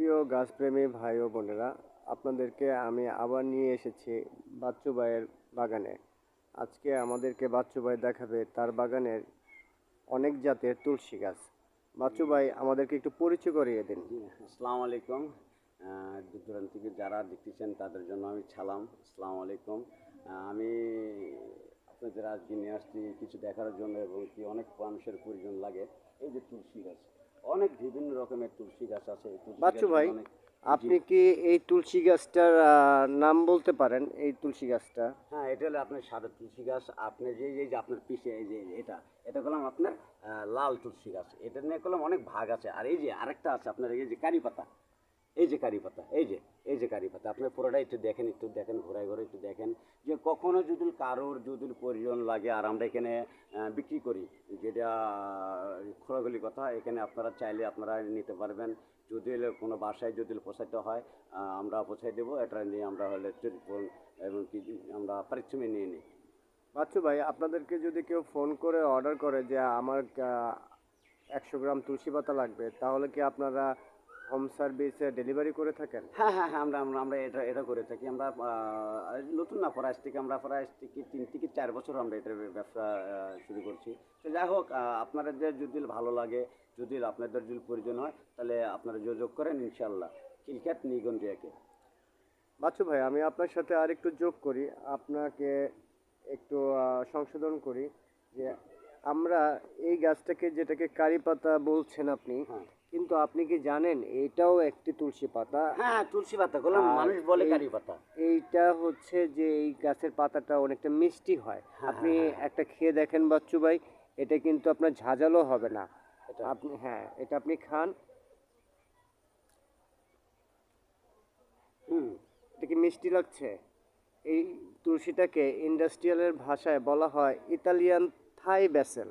সুপ্রিয় গাছপ্রেমী ভাই ও বোনেরা, আপনাদেরকে আমি আবার নিয়ে এসেছি বাচ্চু ভাইয়ের বাগানে। আজকে আমাদেরকে বাচ্চু ভাই দেখাবে তার বাগানের অনেক জাতের তুলসী গাছ। বাচ্চু ভাই, আমাদেরকে একটু পরিচয় করিয়ে দিন। আসসালামু আলাইকুম। দূর দূরান্ত থেকে যারা দেখতেছেন তাদের জন্য আমি সালাম। আসসালামু আলাইকুম। আমি আপনাদের আজকে নিয়ে আসছি কিছু দেখার জন্য, এবং কি অনেক মানুষের প্রয়োজন লাগে। এই যে তুলসী গাছ, অনেক বিভিন্ন রকমের তুলসী গাছ আছে। এই তুলসী বাচ্চু ভাই, গাছগুলো অনেক। জি। আপনি কি এই তুলসী গাছটার নাম বলতে পারেন? এই তুলসী গাছটা হ্যাঁ, এটা হলো আপনার সাদা তুলসী গাছ। আপনি যে এই যে আপনার পিছে এই যে এটা এটা করলাম আপনার লাল তুলসী গাছ। এটা নিয়ে করলাম অনেক ভাগ আছে। আর এই যে আরেকটা আছে আপনার এই যে কারি পাতা, এই যে কারি পাতা, এই যে কারি পাতা, আপনি পুরোটা একটু দেখেন ঘোরায় ঘোরে একটু দেখেন, যে কখনো যদি কারোর যদি প্রয়োজন লাগে। আর আমরা এখানে বিক্রি করি, যেটা খোলাখুলি কথা, এখানে আপনারা চাইলে আপনারা নিতে পারবেন। যদি কোনো বাসায় যদি পোষাইতে হয়, আমরা পৌঁছাই দেবো। এটা নিয়ে আমরা হলে এবং কি আমরা পারিশ্রমিক নিয়ে নিই। বাচ্চু ভাই, আপনাদেরকে যদি কেউ ফোন করে অর্ডার করে যে আমার 100 গ্রাম তুলসী পাতা লাগবে, তাহলে কি আপনারা হোম সার্ভিসে ডেলিভারি করে থাকেন? হ্যাঁ, হ্যাঁ, হ্যাঁ, আমরা আমরা আমরা এটা এটা করে থাকি। আমরা নতুন না, প্রায় 3 থেকে 4 বছর আমরা এটার ব্যবসা শুরু করছি। তো যাই হোক, আপনাদের যদি ভালো লাগে, যদি আপনাদের যদি প্রয়োজন হয়, তাহলে আপনারা যোগাযোগ করেন ইনশাল্লাহ। খিলক্ষেত নিগন্ডিয়াকে। বাচ্চু ভাই, আমি আপনার সাথে আর একটু যোগ করি, আপনাকে একটু সংশোধন করি যে আমরা এই গাছটাকে, যেটাকে কারি পাতা বলছেন আপনি, হ্যাঁ, কিন্তু আপনি কি জানেন এটাও একটি তুলসী পাতা? হ্যাঁ, হ্যাঁ, তুলসী পাতা গুলো আর মানুষ বলে এই কারি পাতা। এইটা হচ্ছে যে এই গাছের পাতাটা অনেকটা মিষ্টি হয়। হ্যাঁ, আপনি হ্যাঁ, হ্যাঁ, হ্যাঁ। একটা খেয়ে দেখেন বাচ্চু ভাই, এটা কিন্তু আপনার ঝাঁঝালো হবে না। এটা আপনি, হ্যাঁ, এটা আপনি খান। হুম। এটা কি মিষ্টি লাগছে? এই তুলসীটাকে ইন্ডাস্ট্রিয়ালের ভাষায় বলা হয় ইতালিয়ান থাই ব্যাসেল।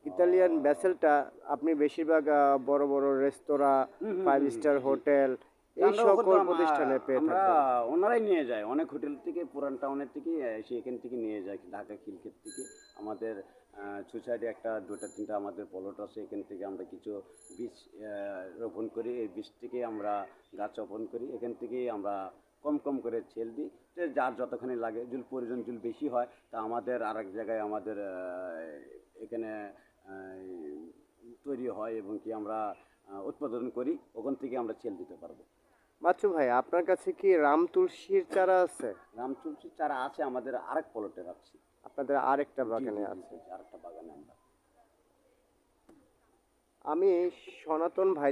ইতালিয়ান ব্যাসেলটা আপনি বেশিরভাগ বড় বড় রেস্তোরাঁ, হুম, হুম, ফাইভ হুম, হুম, স্টার জি। হোটেল, তা এই আমরা ওখান সকল তো প্রতিষ্ঠানে পেয়ে আমরা থাকবেন। ওনারাই নিয়ে যায়, অনেক হোটেল থেকে, পুরান টাউনের থেকে এসে এখান থেকে নিয়ে যায়, ঢাকা খিলক্ষেত থেকে। আমাদের সুসাইডে একটা দুটা তিনটা আমাদের প্লট আছে, এখান থেকে আমরা কিছু বীজ রোপণ করি। এই বীজ থেকে আমরা গাছ রোপণ করি, এখান থেকেই আমরা কম কম করে ছেল দিই। যে যার যতখানি লাগে, যদি প্রয়োজন যদি বেশি হয়, তা আমাদের আর এক জায়গায় আমাদের এখানে তৈরি হয়, এবং কি আমরা উৎপাদন করি, ওখান থেকে আমরা ছেল দিতে পারবো। বাচ্চু ভাই, আপনার কাছে কি রাম তুলসীর চারা আছে? রাম তুলসীর চারা আছে, আমাদের আরেক প্লটে রাখছি। আপনাদের আরেকটা জি, জি, বাগানে জি, আছে? জি, আরেকটা বাগানে আমরা। আমি সনাতন ভাই